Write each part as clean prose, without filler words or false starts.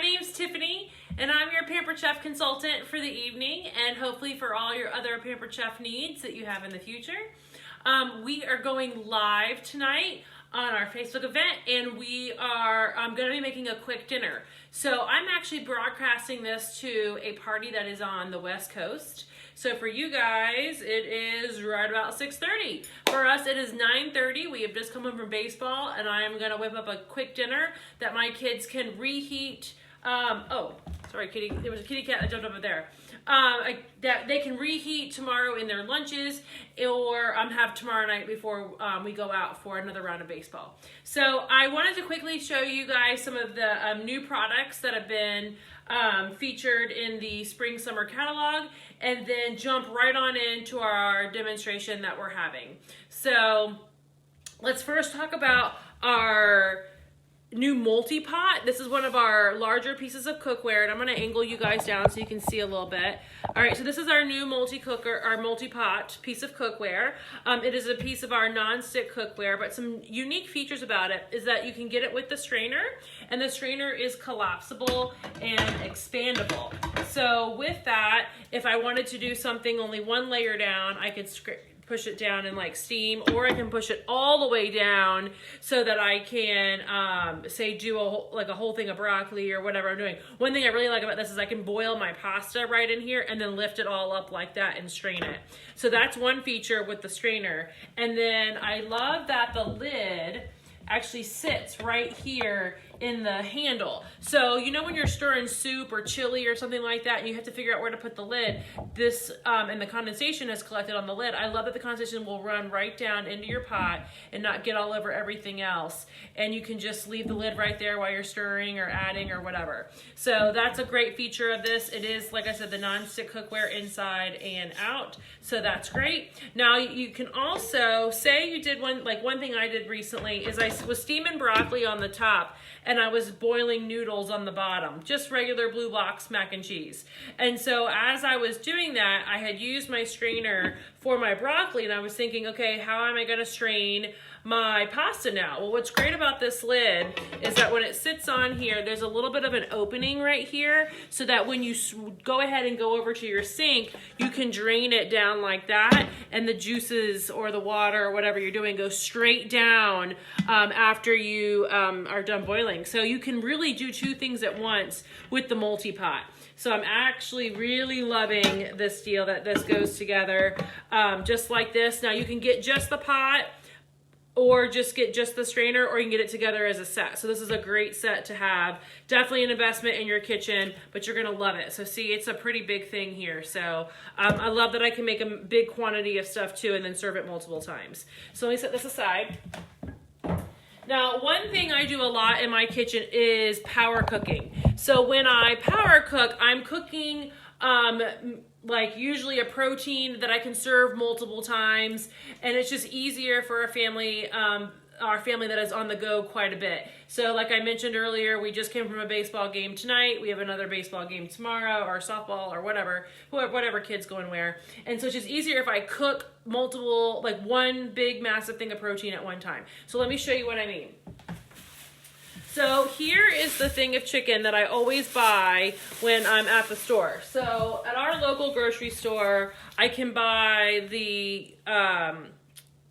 my name's Tiffany, and I'm your Pampered Chef consultant for the evening, and hopefully for all your other Pampered Chef needs that you have in the future. We are going live tonight on our Facebook event, and we are going to be making a quick dinner. So I'm actually broadcasting this to a party that is on the West Coast. So for you guys, it is right about 6:30. For us, it is 9:30. We have just come home from baseball, and I am going to whip up a quick dinner that my kids can reheat. Oh, sorry, kitty. There was a kitty cat that jumped over there. That they can reheat tomorrow in their lunches, or have tomorrow night before we go out for another round of baseball. So I wanted to quickly show you guys some of the new products that have been featured in the spring summer catalog, and then jump right on into our demonstration that we're having. So let's first talk about our new multi-pot. This is one of our larger pieces of cookware, and I'm going to angle you guys down so you can see a little bit. All right, so this is our new multi-pot piece of cookware. It is a piece of our non-stick cookware, but some unique features about it is that you can get it with the strainer, and the strainer is collapsible and expandable. So with that, if I wanted to do something only one layer down, I could push it down in like steam, or I can push it all the way down so that I can say do a whole thing of broccoli or whatever I'm doing. One thing I really like about this is I can boil my pasta right in here and then lift it all up like that and strain it. So that's one feature with the strainer. And then I love that the lid actually sits right here in the handle. So you know when you're stirring soup or chili or something like that and you have to figure out where to put the lid, this and the condensation is collected on the lid. I love that the condensation will run right down into your pot and not get all over everything else, and you can just leave the lid right there while you're stirring or adding or whatever. So that's a great feature of this. It is, like I said, the non-stick cookware inside and out, so that's great. Now you can also say you did one thing I did recently is I was steaming broccoli on the top, and I was boiling noodles on the bottom, just regular blue box mac and cheese. And so as I was doing that, I had used my strainer for my broccoli, and I was thinking, okay, how am I gonna strain my pasta now? Well, what's great about this lid is that when it sits on here, there's a little bit of an opening right here, so that when you go ahead and go over to your sink, you can drain it down like that, and the juices or the water or whatever you're doing goes straight down after you are done boiling. So you can really do two things at once with the multi-pot. So I'm actually really loving this deal that this goes together just like this. Now you can get just the pot, or just get just the strainer, or you can get it together as a set. So this is a great set to have. Definitely an investment in your kitchen, but you're gonna love it. So see, it's a pretty big thing here. So I love that I can make a big quantity of stuff too and then serve it multiple times. So let me set this aside. Now, one thing I do a lot in my kitchen is power cooking. So when I power cook, I'm cooking like usually a protein that I can serve multiple times, and it's just easier for a family, our family that is on the go quite a bit. So like I mentioned earlier, we just came from a baseball game tonight. We have another baseball game tomorrow, or softball, or whatever kids go and where. And so it's just easier if I cook multiple, like one big massive thing of protein at one time. So let me show you what I mean. So here is the thing of chicken that I always buy when I'm at the store. So at our local grocery store, I can buy the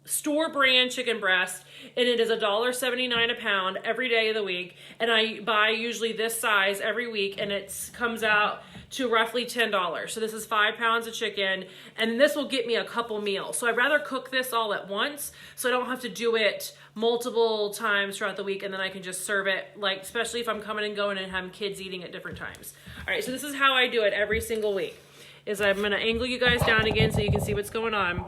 store brand chicken breast, and it is $1.79 a pound every day of the week. And I buy usually this size every week, and it comes out to roughly $10. So this is 5 pounds of chicken, and this will get me a couple meals. So I'd rather cook this all at once, so I don't have to do it multiple times throughout the week, and then I can just serve it, like, especially if I'm coming and going and having kids eating at different times. All right, so this is how I do it every single week. I'm gonna angle you guys down again so you can see what's going on.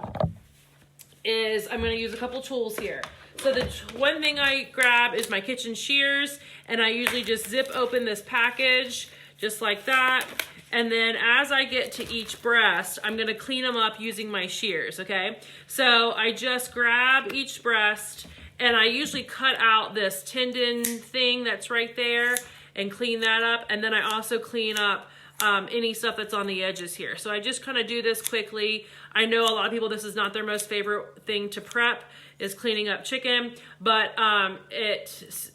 I'm gonna use a couple tools here. So the one thing I grab is my kitchen shears, and I usually just zip open this package just like that. And then as I get to each breast, I'm gonna clean them up using my shears, okay? So I just grab each breast, and I usually cut out this tendon thing that's right there and clean that up. And then I also clean up any stuff that's on the edges here. So I just kind of do this quickly. I know a lot of people, this is not their most favorite thing to prep, is cleaning up chicken, but it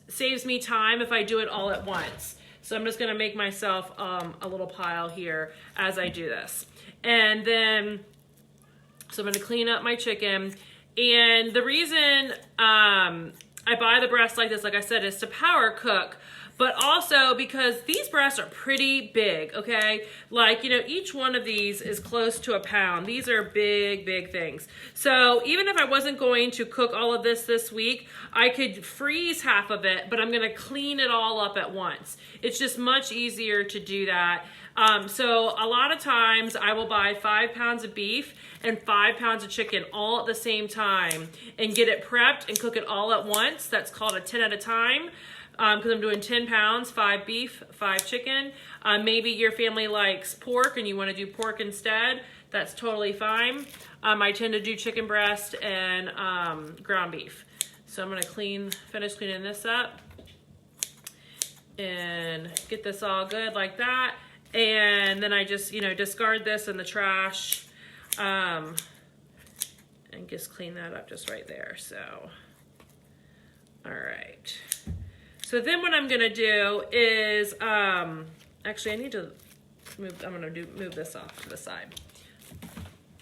saves me time if I do it all at once. So I'm just gonna make myself a little pile here as I do this. And then, so I'm gonna clean up my chicken. And the reason I buy the breast like this, like I said, is to power cook, but also because these breasts are pretty big, okay? Like, you know, each one of these is close to a pound. These are big, big things. So even if I wasn't going to cook all of this week, I could freeze half of it, but I'm gonna clean it all up at once. It's just much easier to do that. So a lot of times I will buy 5 pounds of beef and 5 pounds of chicken all at the same time and get it prepped and cook it all at once. That's called a 10 at a time. Because I'm doing 10 pounds, 5 beef, 5 chicken. Maybe your family likes pork and you want to do pork instead. That's totally fine. I tend to do chicken breast and ground beef. So I'm going to finish cleaning this up and get this all good like that. And then I just, you know, discard this in the trash and just clean that up just right there. So, all right. So then what I'm gonna do is, actually I need to move, move this off to the side.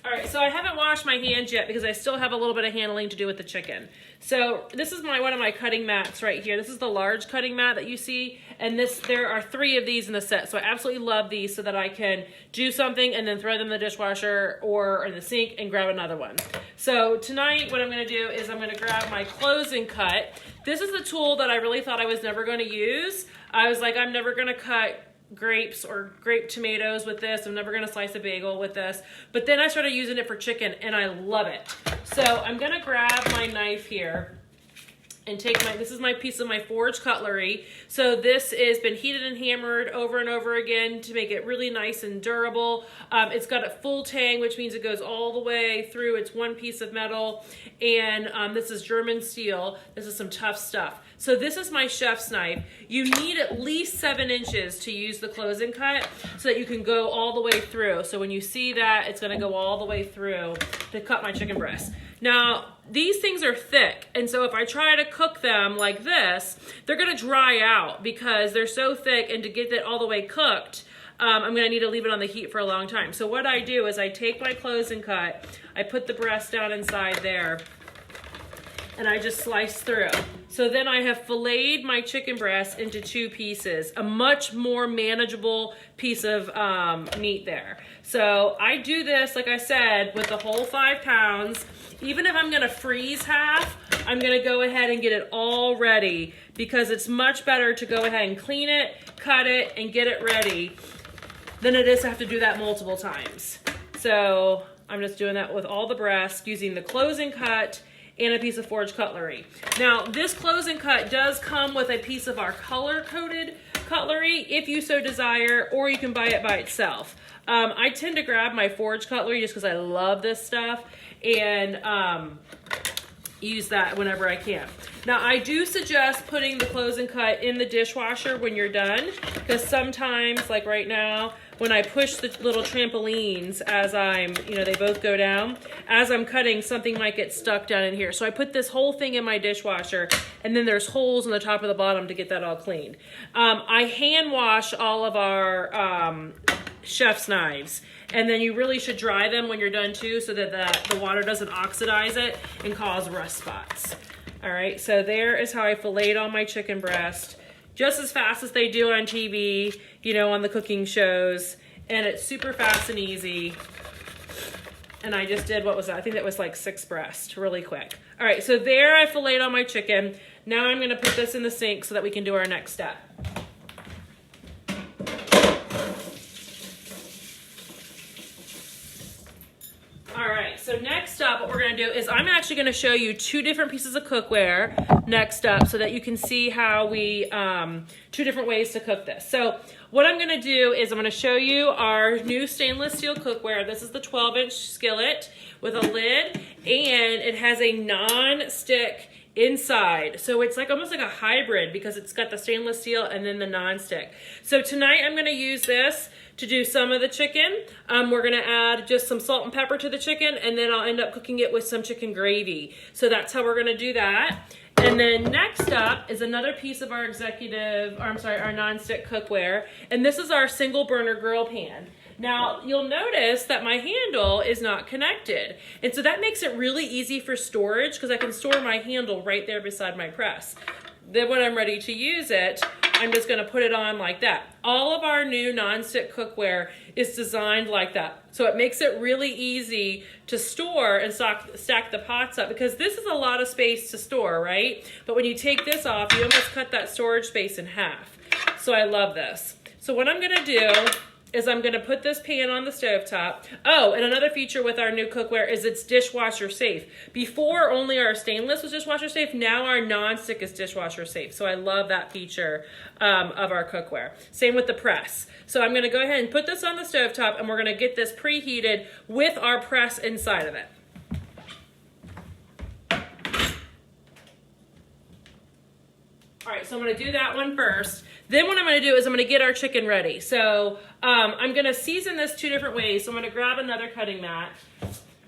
All right, so I haven't washed my hands yet because I still have a little bit of handling to do with the chicken. So this is one of my cutting mats right here. This is the large cutting mat that you see, and there are 3 of these in the set. So I absolutely love these so that I can do something and then throw them in the dishwasher or in the sink and grab another one. So tonight what I'm gonna do is I'm gonna grab my close and cut. This is the tool that I really thought I was never gonna use. I was like, I'm never gonna cut grapes or grape tomatoes with this. I'm never gonna slice a bagel with this. But then I started using it for chicken and I love it. So I'm gonna grab my knife here and this is my piece of my forged cutlery. So this has been heated and hammered over and over again to make it really nice and durable. It's got a full tang, which means it goes all the way through. It's one piece of metal. And this is German steel. This is some tough stuff. So this is my chef's knife. You need at least 7 inches to use the close and cut so that you can go all the way through. So when you see that, it's gonna go all the way through to cut my chicken breast. Now, these things are thick, and so if I try to cook them like this, they're gonna dry out because they're so thick, and to get it all the way cooked, I'm gonna need to leave it on the heat for a long time. So what I do is I take my close and cut, I put the breast down inside there, and I just slice through. So then I have filleted my chicken breast into 2 pieces, a much more manageable piece of meat there. So I do this, like I said, with the whole 5 pounds. Even if I'm gonna freeze half, I'm gonna go ahead and get it all ready because it's much better to go ahead and clean it, cut it, and get it ready than it is to have to do that multiple times. So I'm just doing that with all the breast using the close and cut and a piece of forged cutlery. Now, this close and cut does come with a piece of our color-coded cutlery if you so desire, or you can buy it by itself. I tend to grab my forged cutlery just because I love this stuff and use that whenever I can. Now, I do suggest putting the close and cut in the dishwasher when you're done because sometimes, like right now, when I push the little trampolines as they both go down, as I'm cutting, something might get stuck down in here. So I put this whole thing in my dishwasher, and then there's holes on the top of the bottom to get that all cleaned. I hand wash all of our chef's knives, and then you really should dry them when you're done too so that the water doesn't oxidize it and cause rust spots. All right, so there is how I filleted all my chicken breast, just as fast as they do on TV, on the cooking shows. And it's super fast and easy. And I just did, I think that was like 6 breasts, really quick. All right, so there I filleted all my chicken. Now I'm gonna put this in the sink so that we can do our next step. All right, so next up, what we're gonna do is I'm actually gonna show you 2 different pieces of cookware next up so that you can see how 2 different ways to cook this. So what I'm gonna do is I'm gonna show you our new stainless steel cookware. This is the 12-inch skillet with a lid, and it has a non-stick inside. So it's like almost like a hybrid because it's got the stainless steel and then the non-stick. So tonight I'm gonna use this to do some of the chicken. We're gonna add just some salt and pepper to the chicken, and then I'll end up cooking it with some chicken gravy. So that's how we're gonna do that. And then next up is another piece of our our nonstick cookware. And this is our single burner grill pan. Now, you'll notice that my handle is not connected. And so that makes it really easy for storage because I can store my handle right there beside my press. Then when I'm ready to use it, I'm just gonna put it on like that. All of our new nonstick cookware is designed like that. So it makes it really easy to store and stack the pots up because this is a lot of space to store, right? But when you take this off, you almost cut that storage space in half. So I love this. So what I'm gonna do is I'm gonna put this pan on the stovetop. Oh, and another feature with our new cookware is it's dishwasher safe. Before, only our stainless was dishwasher safe. Now our nonstick is dishwasher safe. So I love that feature of our cookware. Same with the press. So I'm gonna go ahead and put this on the stovetop and we're gonna get this preheated with our press inside of it. All right, so I'm gonna do that one first. Then what I'm gonna do is I'm gonna get our chicken ready. So I'm gonna season this 2 different ways. So I'm gonna grab another cutting mat.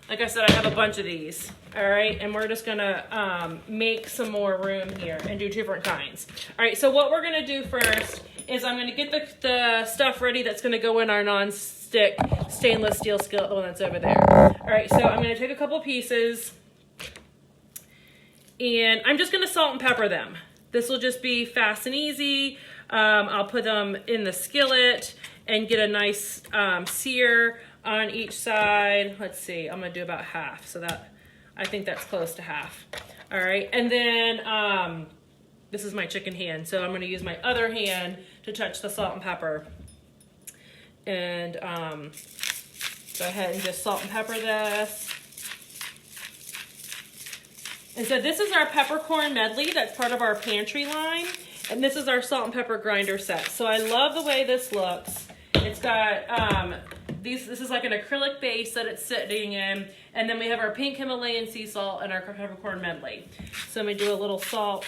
Like I said, I have a bunch of these, all right? And we're just gonna make some more room here and do 2 different kinds. All right, so what we're gonna do first is I'm gonna get the stuff ready that's gonna go in our non-stick stainless steel skillet, the one that's over there. All right, so I'm gonna take a couple pieces and I'm just gonna salt and pepper them. This will just be fast and easy. I'll put them in the skillet and get a nice sear on each side. Let's see, I'm gonna do about half. So that, I think that's close to half. All right, and then this is my chicken hand. So I'm gonna use my other hand to touch the salt and pepper. And go ahead and just salt and pepper this. And so this is our peppercorn medley that's part of our pantry line. And this is our salt and pepper grinder set. So I love the way this looks. It's got, this is like an acrylic base that it's sitting in. And then we have our pink Himalayan sea salt and our peppercorn medley. So I'm gonna do a little salt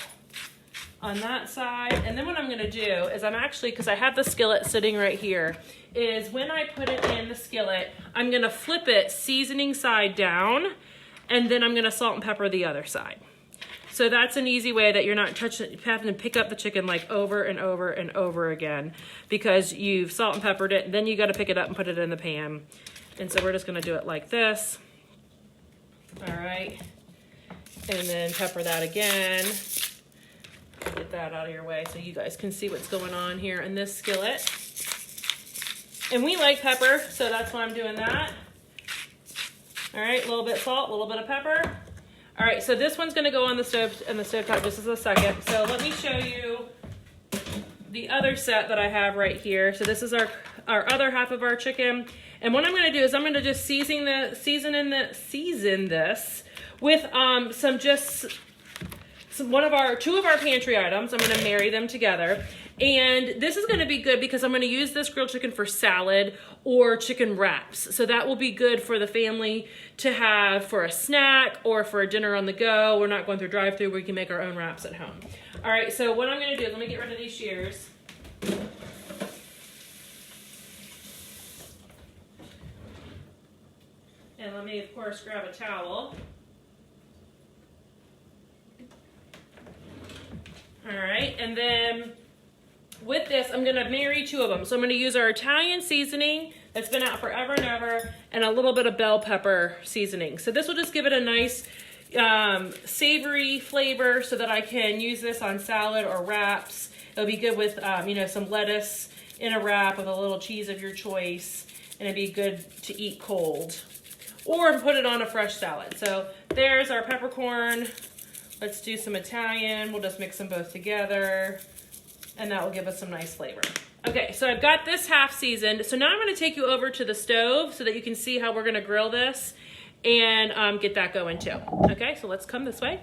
on that side. And then what I'm gonna do is I'm actually, because I have the skillet sitting right here, is when I put it in the skillet, I'm gonna flip it seasoning side down, and then I'm gonna salt and pepper the other side. So that's an easy way that you're not having to pick up the chicken like over and over and over again because you've salt and peppered it, and then you gotta pick it up and put it in the pan. And so we're just gonna do it like this. All right, and then pepper that again. Get that out of your way so you guys can see what's going on here in this skillet. And we like pepper, so that's why I'm doing that. All right, a little bit of salt, a little bit of pepper. All right, so this one's gonna go on the stove top just as a second. So let me show you the other set that I have right here. So this is our other half of our chicken. And what I'm gonna do is I'm gonna just season this with two of our pantry items. I'm gonna marry them together. And this is gonna be good because I'm gonna use this grilled chicken for salad or chicken wraps. So that will be good for the family to have for a snack or for a dinner on the go. We're not going through drive-through, we can make our own wraps at home. All right, so what I'm gonna do is let me get rid of these shears. And let me, of course, grab a towel. All right, and then with this, I'm gonna marry 2 of them. So I'm gonna use our Italian seasoning that's been out forever and ever, and a little bit of bell pepper seasoning. So this will just give it a nice savory flavor so that I can use this on salad or wraps. It'll be good with some lettuce in a wrap with a little cheese of your choice, and it'd be good to eat cold. Or put it on a fresh salad. So there's our peppercorn. Let's do some Italian. We'll just mix them both together, and that will give us some nice flavor. Okay, so I've got this half seasoned. So now I'm gonna take you over to the stove so that you can see how we're gonna grill this and get that going too. Okay, so let's come this way.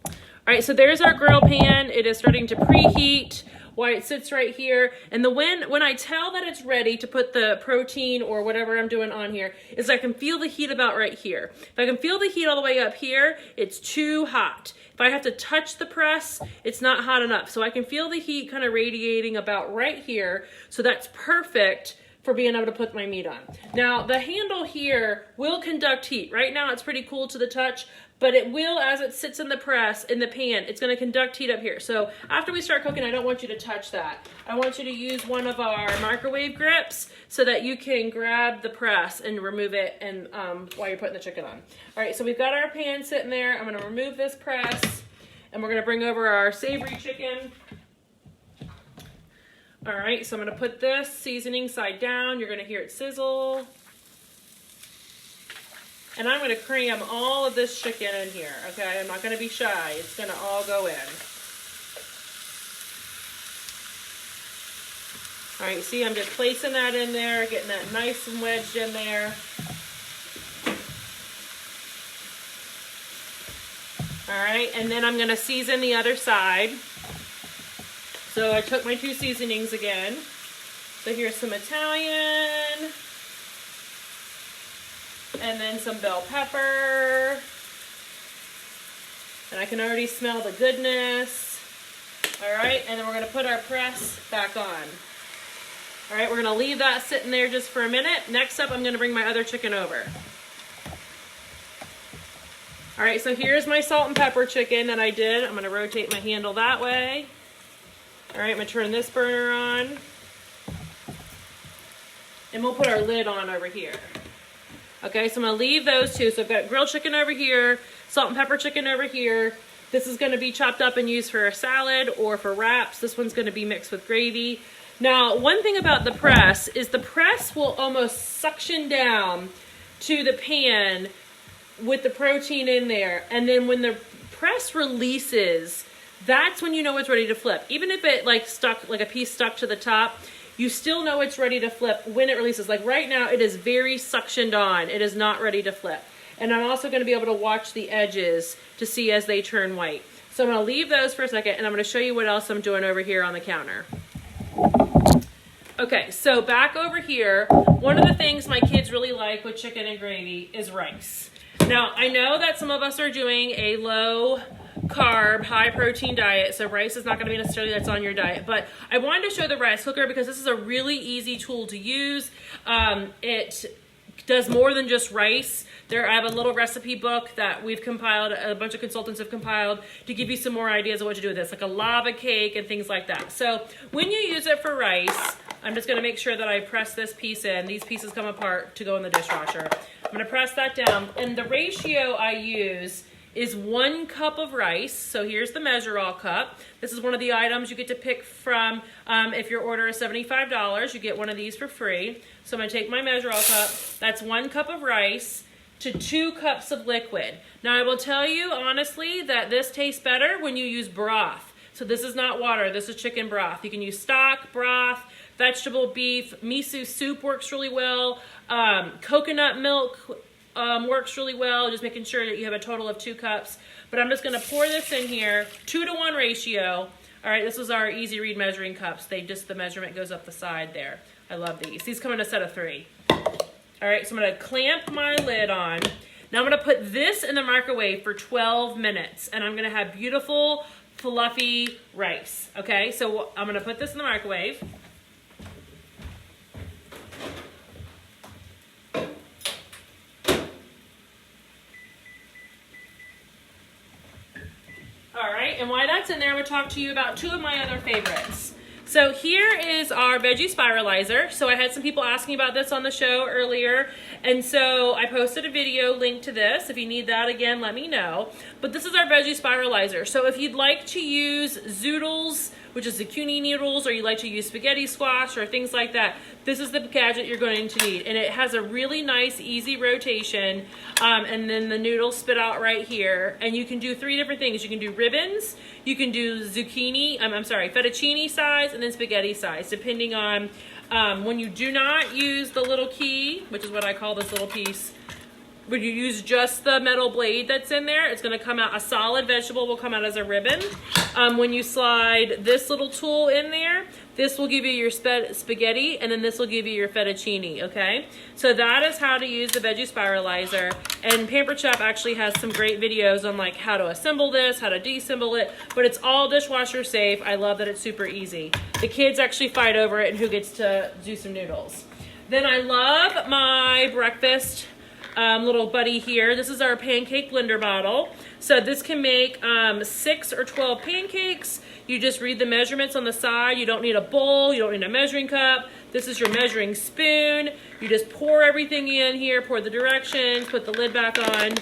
All right, so there's our grill pan. It is starting to preheat while it sits right here. And when I tell that it's ready to put the protein or whatever I'm doing on here, is I can feel the heat about right here. If I can feel the heat all the way up here, it's too hot. If I have to touch the press, it's not hot enough. So I can feel the heat kind of radiating about right here. So that's perfect for being able to put my meat on. Now, the handle here will conduct heat. Right now, it's pretty cool to the touch, but it will, as it sits in the press, in the pan, it's going to conduct heat up here. So after we start cooking, I don't want you to touch that. I want you to use one of our microwave grips so that you can grab the press and remove it and while you're putting the chicken on. All right, so we've got our pan sitting there. I'm going to remove this press, and we're going to bring over our savory chicken. All right, so I'm going to put this seasoning side down. You're going to hear it sizzle. And I'm going to cram all of this chicken in here, okay? I'm not going to be shy. It's going to all go in. All right, see, I'm just placing that in there, getting that nice and wedged in there. All right, and then I'm going to season the other side. So I took my 2 seasonings again. So here's some Italian. And then some bell pepper. And I can already smell the goodness. All right, and then we're gonna put our press back on. All right, we're gonna leave that sitting there just for a minute. Next up, I'm gonna bring my other chicken over. All right, so here's my salt and pepper chicken that I did. I'm gonna rotate my handle that way. All right, I'm gonna turn this burner on. And we'll put our lid on over here. Okay, so I'm gonna leave those 2. So I've got grilled chicken over here, salt and pepper chicken over here. This is gonna be chopped up and used for a salad or for wraps. This one's gonna be mixed with gravy. Now, one thing about the press is the press will almost suction down to the pan with the protein in there. And then when the press releases, that's when you know it's ready to flip. Even if it like a piece stuck to the top, you still know it's ready to flip when it releases. Like right now, it is very suctioned on. It is not ready to flip. And I'm also gonna be able to watch the edges to see as they turn white. So I'm gonna leave those for a second, and I'm gonna show you what else I'm doing over here on the counter. Okay, so back over here, one of the things my kids really like with chicken and gravy is rice. Now, I know that some of us are doing a low carb, high protein diet, so rice is not going to be necessarily that's on your diet, but I wanted to show the rice cooker because this is a really easy tool to use. It does more than just rice. I have a little recipe book that we've compiled, a bunch of consultants have compiled to give you some more ideas of what to do with this, like a lava cake and things like that. So when you use it for rice, I'm just gonna make sure that I press this piece in. These pieces come apart to go in the dishwasher. I'm gonna press that down, and the ratio I use is 1 cup of rice. So here's the Measure All cup. This is one of the items you get to pick from. If your order is $75, you get one of these for free. So I'm gonna take my Measure All cup. That's 1 cup of rice to 2 cups of liquid. Now I will tell you honestly that this tastes better when you use broth. So this is not water, this is chicken broth. You can use stock, broth, vegetable, beef, miso soup works really well. Coconut milk works really well, just making sure that you have a total of 2 cups. But I'm just gonna pour this in here, 2-to-1 ratio. All right, this is our Easy Read measuring cups. The measurement goes up the side there. I love these. These come in a set of 3. All right, so I'm gonna clamp my lid on. Now I'm gonna put this in the microwave for 12 minutes, and I'm gonna have beautiful, fluffy rice, okay? So I'm gonna put this in the microwave. All right, and while that's in there, I'm gonna talk to you about 2 of my other favorites. So here is our veggie spiralizer. So I had some people asking about this on the show earlier, and so I posted a video link to this. If you need that again, let me know. But this is our veggie spiralizer. So if you'd like to use zoodles, which is zucchini noodles, or you like to use spaghetti squash or things like that, this is the gadget you're going to need. And it has a really nice, easy rotation, and then the noodles spit out right here. And you can do 3 different things. You can do ribbons, you can do fettuccine size, and then spaghetti size, depending on when you do not use the little key, which is what I call this little piece. When you use just the metal blade that's in there, it's gonna come out, a solid vegetable will come out as a ribbon. When you slide this little tool in there, this will give you your spaghetti, and then this will give you your fettuccine, okay? So that is how to use the veggie spiralizer. And Pampered Chef actually has some great videos on like how to assemble this, how to deassemble it, but it's all dishwasher safe. I love that it's super easy. The kids actually fight over it and who gets to do some noodles. Then I love my breakfast little buddy here. This is our pancake blender bottle. So this can make 6 or 12 pancakes. You just read the measurements on the side. You don't need a bowl. You don't need a measuring cup. This is your measuring spoon. You just pour everything in here, pour the directions, put the lid back on,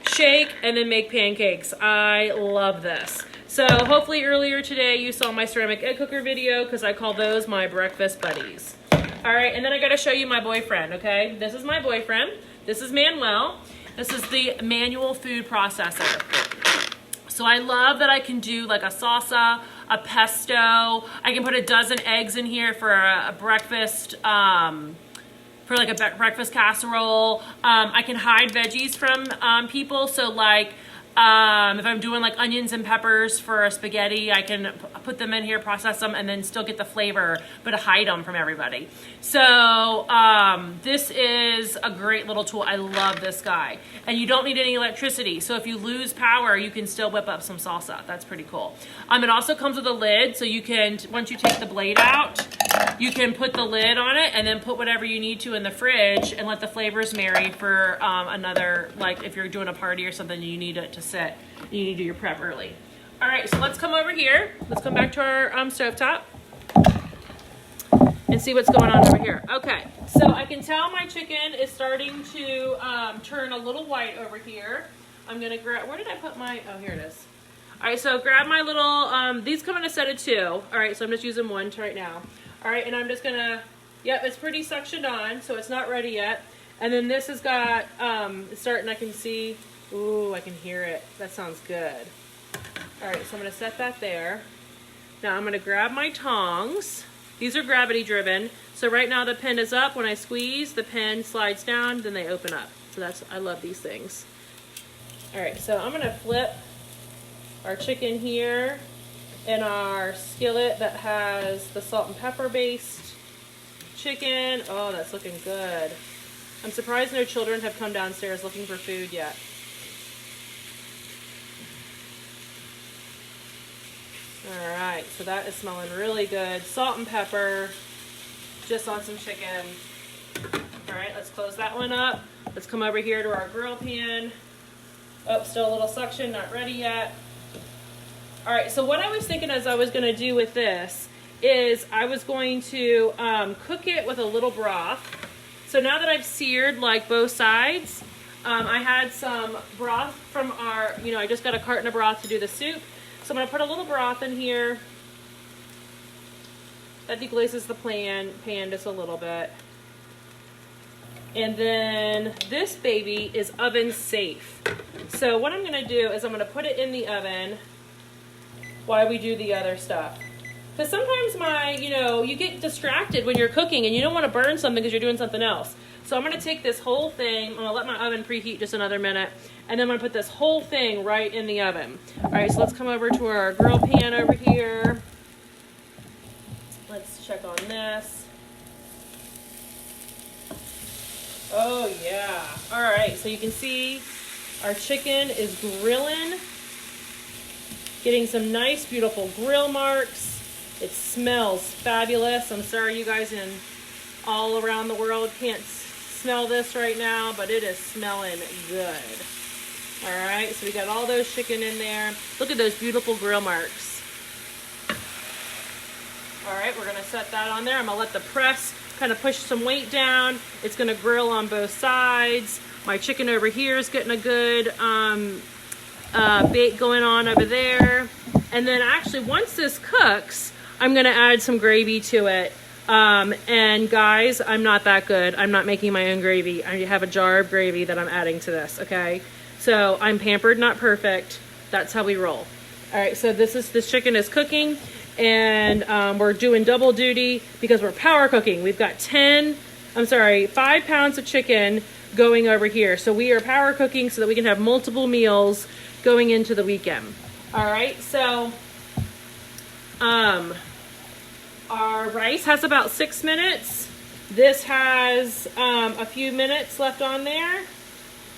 shake, and then make pancakes. I love this. So hopefully earlier today you saw my ceramic egg cooker video because I call those my breakfast buddies. All right, and then I gotta show you my boyfriend, okay? This is my boyfriend. This is Manuel. This is the manual food processor. So I love that I can do like a salsa, a pesto. I can put a dozen eggs in here for a breakfast, for like a breakfast casserole. I can hide veggies from people. So like if I'm doing like onions and peppers for a spaghetti, I can put them in here, process them, and then still get the flavor, but hide them from everybody. So this is a great little tool. I love this guy. And you don't need any electricity. So if you lose power, you can still whip up some salsa. That's pretty cool. It also comes with a lid, so you can, once you take the blade out, you can put the lid on it and then put whatever you need to in the fridge and let the flavors marry for another, like if you're doing a party or something, you need it to sit. You need to do your prep early. All right, so let's come over here. Let's come back to our stovetop and see what's going on over here. Okay, so I can tell my chicken is starting to turn a little white over here. I'm gonna grab, where did I put my, oh, here it is. All right, so grab my little, these come in a set of 2. All right, so I'm just using one right now. All right, and I'm just gonna, yep, it's pretty suctioned on, so it's not ready yet. And then this has got, it's starting, I can see, ooh, I can hear it. That sounds good. All right, so I'm gonna set that there. Now I'm gonna grab my tongs. These are gravity driven. So right now the pin is up. When I squeeze, the pin slides down, then they open up. So that's, I love these things. All right, so I'm gonna flip our chicken here in our skillet that has the salt and pepper based chicken. Oh, that's looking good. I'm surprised no children have come downstairs looking for food yet. All right, so that is smelling really good. Salt and pepper, just on some chicken. All right, let's close that one up. Let's come over here to our grill pan. Oh, still a little suction, not ready yet. All right, so what I was thinking as I was gonna do with this is I was going to cook it with a little broth. So now that I've seared like both sides, I had some broth from our, I just got a carton of broth to do the soup. So I'm gonna put a little broth in here. That deglaces the pan just a little bit. And then this baby is oven safe. So what I'm gonna do is I'm gonna put it in the oven while we do the other stuff. Because sometimes you get distracted when you're cooking and you don't want to burn something because you're doing something else. So I'm going to take this whole thing, I'm going to let my oven preheat just another minute, and then I'm going to put this whole thing right in the oven. All right, so let's come over to our grill pan over here. Let's check on this. Oh yeah. All right, so you can see our chicken is grilling. Getting some nice, beautiful grill marks. It smells fabulous. I'm sorry you guys in all around the world can't smell this right now, but it is smelling good. All right, so we got all those chicken in there. Look at those beautiful grill marks. All right, we're gonna set that on there. I'm gonna let the press kind of push some weight down. It's gonna grill on both sides. My chicken over here is getting a good bake going on over there. And then actually once this cooks, I'm gonna add some gravy to it. And guys, I'm not that good. I'm not making my own gravy. I have a jar of gravy that I'm adding to this, okay? So I'm pampered, not perfect. That's how we roll. All right, so this chicken is cooking, and we're doing double duty because we're power cooking. We've got 5 pounds of chicken going over here. So we are power cooking so that we can have multiple meals going into the weekend. All right, so our rice has about 6 minutes. This has a few minutes left on there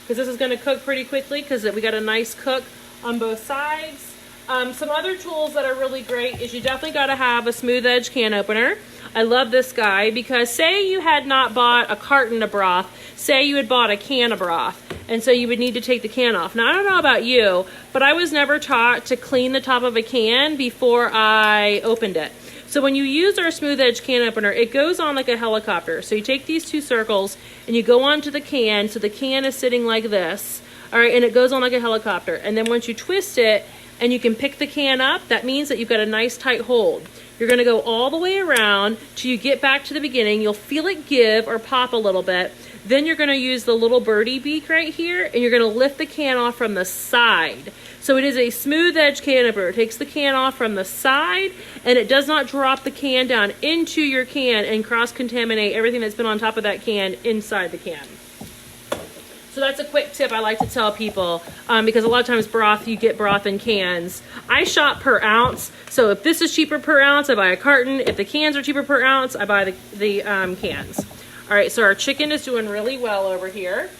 because this is going to cook pretty quickly because we got a nice cook on both sides. Some other tools that are really great is you definitely got to have a smooth edge can opener. I love this guy because say you had not bought a carton of broth, say you had bought a can of broth, and so you would need to take the can off. Now, I don't know about you, but I was never taught to clean the top of a can before I opened it. So when you use our smooth edge can opener, it goes on like a helicopter. So you take these two circles and you go onto the can, so the can is sitting like this, all right, and it goes on like a helicopter. And then once you twist it and you can pick the can up, that means that you've got a nice tight hold. You're gonna go all the way around till you get back to the beginning. You'll feel it give or pop a little bit. Then you're gonna use the little birdie beak right here, and you're gonna lift the can off from the side. So it is a smooth edge can opener. It takes the can off from the side, and it does not drop the can down into your can and cross-contaminate everything that's been on top of that can inside the can. So that's a quick tip I like to tell people, because a lot of times you get broth in cans. I shop per ounce, so if this is cheaper per ounce, I buy a carton. If the cans are cheaper per ounce, I buy the cans. All right, so our chicken is doing really well over here.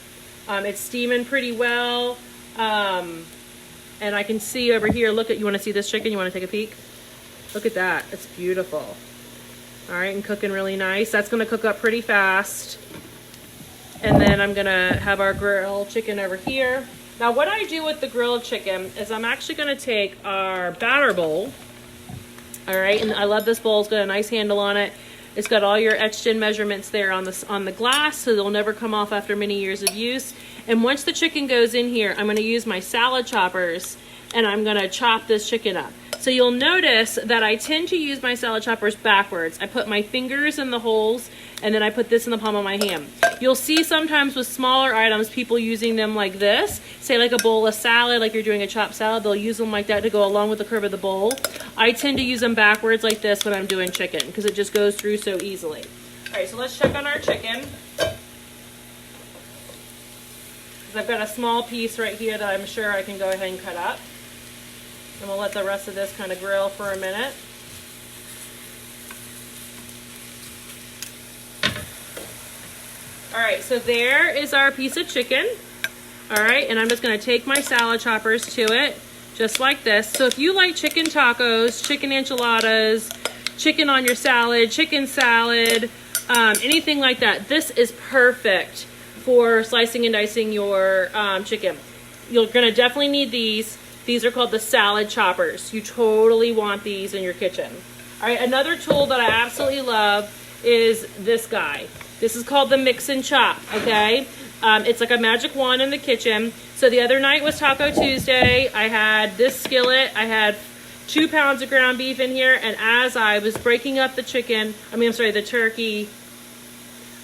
It's steaming pretty well, and I can see over here, you wanna see this chicken? You wanna take a peek? Look at that, it's beautiful. All right, and cooking really nice. That's gonna cook up pretty fast. And then I'm gonna have our grilled chicken over here. Now what I do with the grilled chicken is I'm actually gonna take our batter bowl, all right, and I love this bowl, it's got a nice handle on it. It's got all your etched in measurements there on the glass, so they'll never come off after many years of use. And once the chicken goes in here, I'm gonna use my salad choppers and I'm gonna chop this chicken up. So you'll notice that I tend to use my salad choppers backwards. I put my fingers in the holes and then I put this in the palm of my hand. You'll see sometimes with smaller items, people using them like this, say like a bowl of salad, like you're doing a chopped salad, they'll use them like that to go along with the curve of the bowl. I tend to use them backwards like this when I'm doing chicken because it just goes through so easily. All right, so let's check on our chicken. I've got a small piece right here that I'm sure I can go ahead and cut up. And we'll let the rest of this kind of grill for a minute. All right, so there is our piece of chicken. All right, and I'm just gonna take my salad choppers to it, just like this. So if you like chicken tacos, chicken enchiladas, chicken on your salad, chicken salad, anything like that, this is perfect for slicing and dicing your chicken. You're gonna definitely need these. These are called the salad choppers. You totally want these in your kitchen. All right, another tool that I absolutely love is this guy. This is called the Mix and Chop, okay? It's like a magic wand in the kitchen. So the other night was Taco Tuesday. I had this skillet. I had 2 pounds of ground beef in here, and as I was breaking up the the turkey,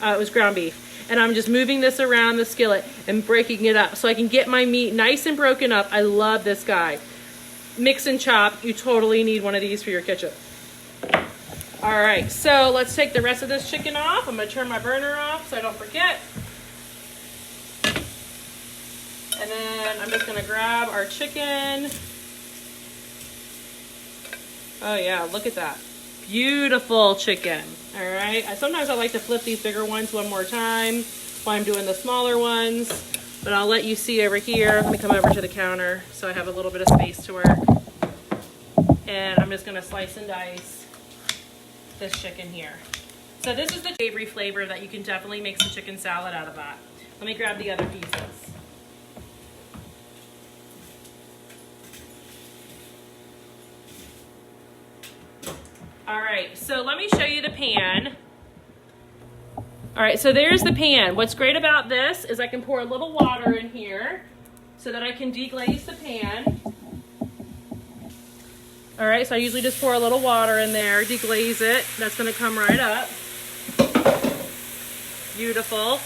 it was ground beef. And I'm just moving this around the skillet and breaking it up so I can get my meat nice and broken up. I love this guy. Mix and Chop, you totally need one of these for your kitchen. All right, so let's take the rest of this chicken off. I'm gonna turn my burner off so I don't forget. And then I'm just gonna grab our chicken. Oh yeah, look at that. Beautiful chicken. All right, sometimes I like to flip these bigger ones one more time while I'm doing the smaller ones, but I'll let you see over here. Let me come over to the counter so I have a little bit of space to work. And I'm just gonna slice and dice this chicken here. So this is the savory flavor that you can definitely make some chicken salad out of that. Let me grab the other pieces. All right, so let me show you the pan. All right, so there's the pan. What's great about this is I can pour a little water in here so that I can deglaze the pan. All right, so I usually just pour a little water in there, deglaze it. That's gonna come right up. Beautiful.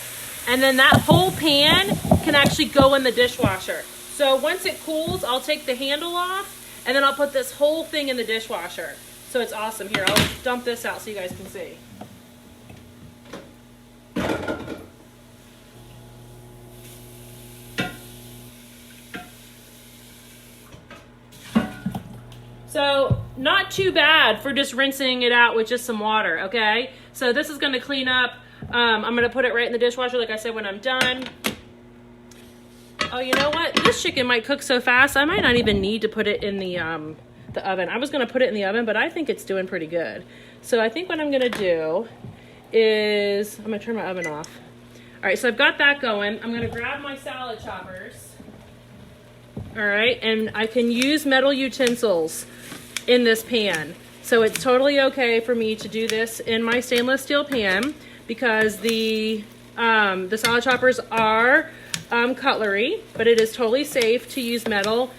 And then that whole pan can actually go in the dishwasher. So once it cools, I'll take the handle off and then I'll put this whole thing in the dishwasher. So it's awesome. Here, I'll dump this out so you guys can see. So not too bad for just rinsing it out with just some water, okay? So this is gonna clean up. I'm gonna put it right in the dishwasher like I said when I'm done. Oh, you know what? This chicken might cook so fast, I might not even need to put it in the oven. I was gonna put it in the oven, but I think it's doing pretty good. So I think what I'm gonna do is, I'm gonna turn my oven off. All right, so I've got that going. I'm gonna grab my salad choppers. All right, and I can use metal utensils in this pan. So it's totally okay for me to do this in my stainless steel pan because the salad choppers are cutlery, but it is totally safe to use metal,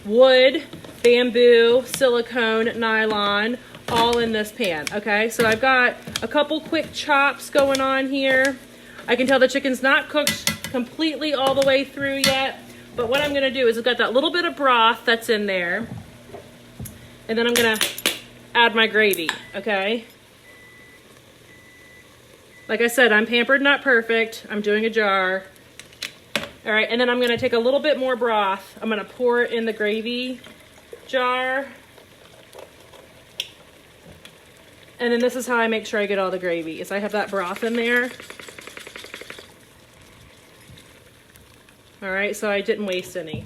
wood, bamboo, silicone, nylon, all in this pan, okay? So I've got a couple quick chops going on here. I can tell the chicken's not cooked completely all the way through yet, but what I'm gonna do is I've got that little bit of broth that's in there, and then I'm gonna add my gravy, okay? Like I said, I'm pampered, not perfect. I'm doing a jar. All right, and then I'm gonna take a little bit more broth. I'm gonna pour it in the gravy jar. And then this is how I make sure I get all the gravy, is I have that broth in there. All right, so I didn't waste any.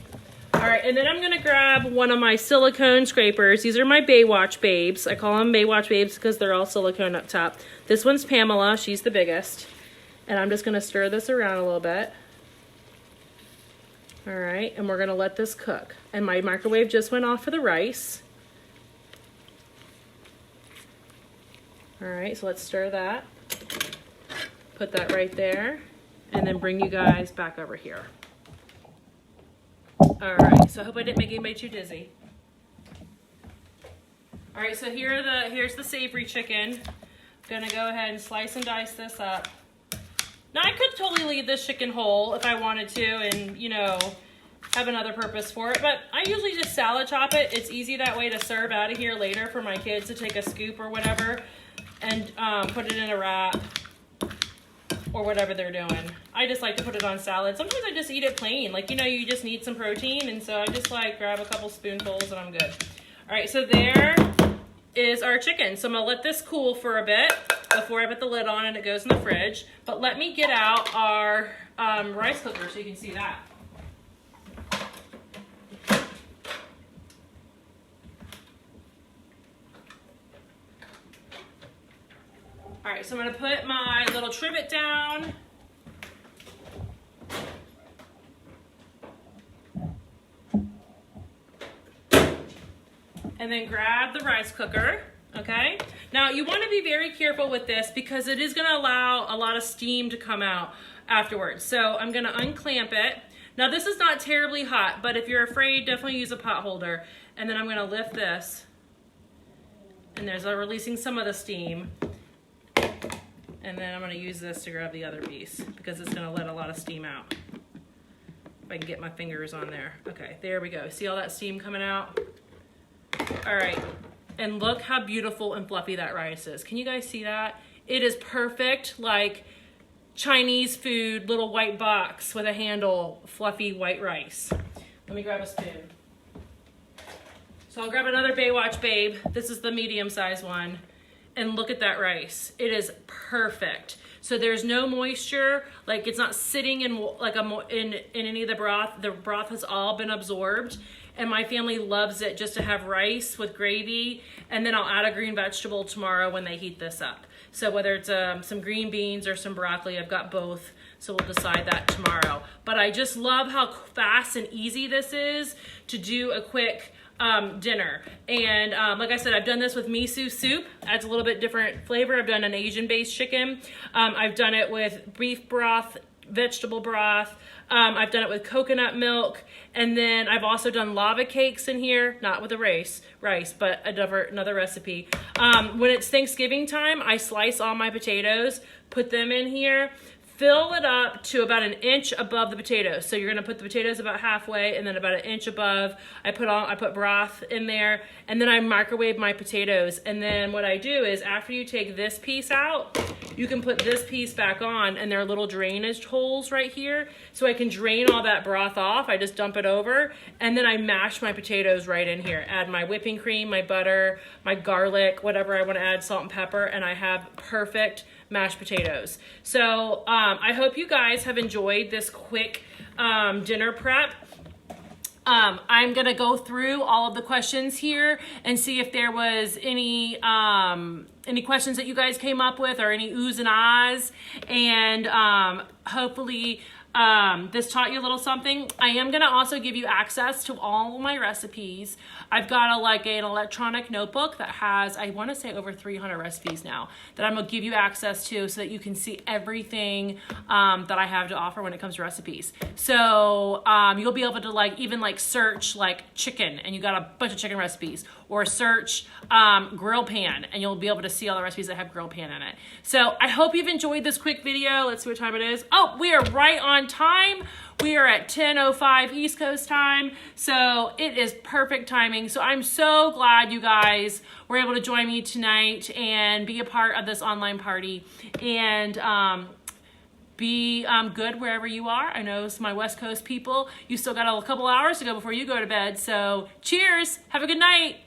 All right, and then I'm gonna grab one of my silicone scrapers. These are my Baywatch Babes. I call them Baywatch Babes because they're all silicone up top. This one's Pamela, she's the biggest. And I'm just gonna stir this around a little bit. All right, and we're gonna let this cook. And my microwave just went off for the rice. All right, so let's stir that. Put that right there, and then bring you guys back over here. All right, so I hope I didn't make anybody too dizzy. All right, so here's the savory chicken. Gonna go ahead and slice and dice this up. Now I could totally leave this chicken whole if I wanted to and, you know, have another purpose for it, but I usually just salad chop it. It's easy that way to serve out of here later for my kids to take a scoop or whatever and put it in a wrap or whatever they're doing. I just like to put it on salad. Sometimes I just eat it plain. Like, you know, you just need some protein, and so I just like grab a couple spoonfuls and I'm good. All right, so there is our chicken. So I'm gonna let this cool for a bit before I put the lid on and it goes in the fridge. But let me get out our rice cooker so you can see that. All right, so I'm gonna put my little trivet down. And then grab the rice cooker, okay? Now you wanna be very careful with this because it is gonna allow a lot of steam to come out afterwards. So I'm gonna unclamp it. Now this is not terribly hot, but if you're afraid, definitely use a pot holder. And then I'm gonna lift this. And there's releasing some of the steam. And then I'm gonna use this to grab the other piece because it's gonna let a lot of steam out. If I can get my fingers on there. Okay, there we go. See all that steam coming out? All right, and look how beautiful and fluffy that rice is. Can you guys see that? It is perfect, like Chinese food, little white box with a handle, fluffy white rice. Let me grab a spoon. So I'll grab another Baywatch Babe. This is the medium-sized one. And look at that rice. It is perfect. So there's no moisture, like it's not sitting in like in any of the broth. The broth has all been absorbed. And my family loves it just to have rice with gravy, and then I'll add a green vegetable tomorrow when they heat this up. So whether it's some green beans or some broccoli, I've got both, so we'll decide that tomorrow. But I just love how fast and easy this is to do a quick dinner. And like I said, I've done this with miso soup. Adds a little bit different flavor. I've done an Asian-based chicken. I've done it with beef broth, vegetable broth. I've done it with coconut milk. And then I've also done lava cakes in here, not with a rice, but another recipe. When it's Thanksgiving time, I slice all my potatoes, put them in here, fill it up to about an inch above the potatoes. So you're gonna put the potatoes about halfway and then about an inch above. I put broth in there, and then I microwave my potatoes. And then what I do is after you take this piece out, you can put this piece back on, and there are little drainage holes right here. So I can drain all that broth off. I just dump it over, and then I mash my potatoes right in here. Add my whipping cream, my butter, my garlic, whatever I wanna add, salt and pepper, and I have perfect mashed potatoes. So I hope you guys have enjoyed this quick dinner prep. I'm gonna go through all of the questions here and see if there was any questions that you guys came up with or any oohs and ahs, and hopefully this taught you a little something. I am gonna also give you access to all of my recipes. I've got an electronic notebook that has, I want to say, over 300 recipes now that I'm gonna give you access to, so that you can see everything that I have to offer when it comes to recipes. So you'll be able to even search chicken, and you got a bunch of chicken recipes, or search grill pan, and you'll be able to see all the recipes that have grill pan in it. So I hope you've enjoyed this quick video. Let's see what time it is. Oh, we are right on time. We are at 10:05 East Coast time, so it is perfect timing. So I'm so glad you guys were able to join me tonight and be a part of this online party, and be good wherever you are. I know some of my West Coast people, you still got a couple hours to go before you go to bed, so cheers, have a good night.